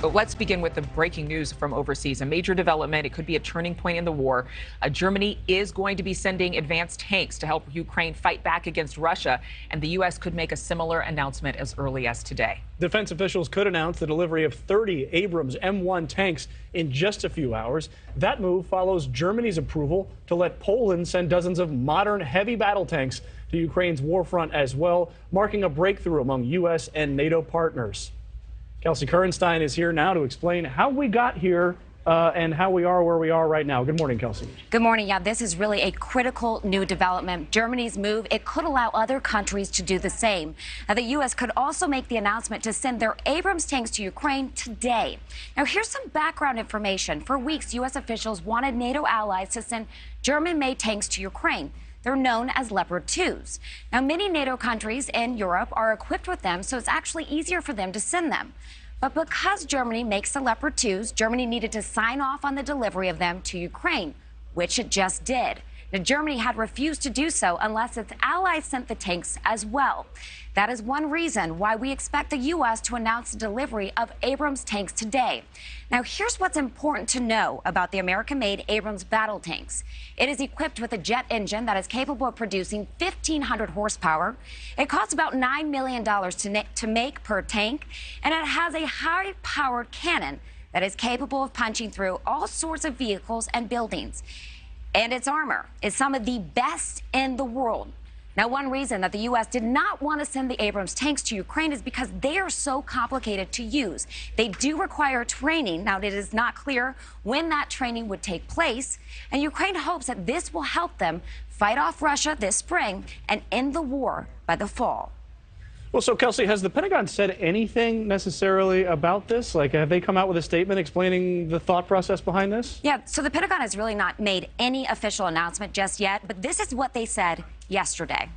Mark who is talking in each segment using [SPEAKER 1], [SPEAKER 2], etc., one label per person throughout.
[SPEAKER 1] But let's begin with the breaking news from overseas. A major development. It could be a turning point in the war. Germany is going to be sending advanced tanks to help Ukraine fight back against Russia. And the U.S. could make a similar announcement as early as today.
[SPEAKER 2] Defense officials could announce the delivery of 30 Abrams M1 tanks in just a few hours. That move follows Germany's approval to let Poland send dozens of modern heavy battle tanks to Ukraine's war front as well, marking a breakthrough among U.S. and NATO partners. Kelsey Kernstein is here now to explain how we got here and how we are where we are right now. Good morning, Kelsey.
[SPEAKER 3] Good morning. Yeah, this is really a critical new development. Germany's move, it could allow other countries to do the same. Now, the U.S. could also make the announcement to send their Abrams tanks to Ukraine today. Now, here's some background information. For weeks, U.S. officials wanted NATO allies to send German-made tanks to Ukraine. They're known as Leopard 2s. Now, many NATO countries in Europe are equipped with them, so it's actually easier for them to send them. But because Germany makes the Leopard 2s, Germany needed to sign off on the delivery of them to Ukraine, which it just did. Now, Germany had refused to do so unless its allies sent the tanks as well. That is one reason why we expect the U.S. to announce the delivery of Abrams tanks today. Now, here's what's important to know about the American-made Abrams battle tanks. It is equipped with a jet engine that is capable of producing 1,500 horsepower. It costs about $9 million to make per tank, and it has a high-powered cannon that is capable of punching through all sorts of vehicles and buildings. And its armor is some of the best in the world. Now, one reason that the U.S. did not want to send the Abrams tanks to Ukraine is because they are so complicated to use. They do require training. Now, it is not clear when that training would take place. And Ukraine hopes that this will help them fight off Russia this spring and end the war by the fall.
[SPEAKER 2] Well, so, Kelsey, has the Pentagon said anything necessarily about this? Like, have they come out with a statement explaining the thought process behind this?
[SPEAKER 3] Yeah, so the Pentagon has really not made any official announcement just yet, but this is what they said yesterday.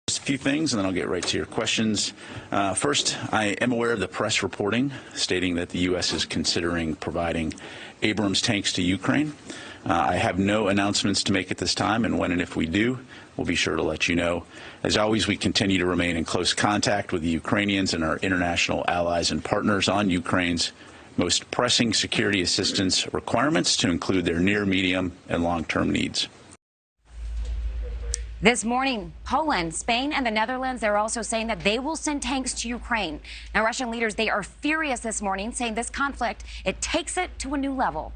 [SPEAKER 4] Just a few things, and then I'll get right to your questions. First, I am aware of the press reporting stating that the U.S. is considering providing Abrams tanks to Ukraine. I have no announcements to make at this time, and when and if we do, we'll be sure to let you know. As always, we continue to remain in close contact with the Ukrainians and our international allies and partners on Ukraine's most pressing security assistance requirements to include their near, medium, and long-term needs.
[SPEAKER 3] This morning, Poland, Spain, and the Netherlands, they're also saying that they will send tanks to Ukraine. Now, Russian leaders, they are furious this morning, saying this conflict, it takes it to a new level.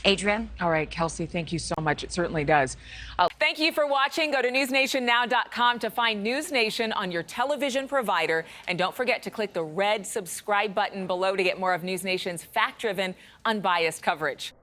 [SPEAKER 3] Adrienne?
[SPEAKER 1] All right, Kelsey, thank you so much. It certainly does. Thank you for watching. Go to newsnationnow.com to find NewsNation on your television provider. And don't forget to click the red subscribe button below to get more of NewsNation's fact-driven, unbiased coverage.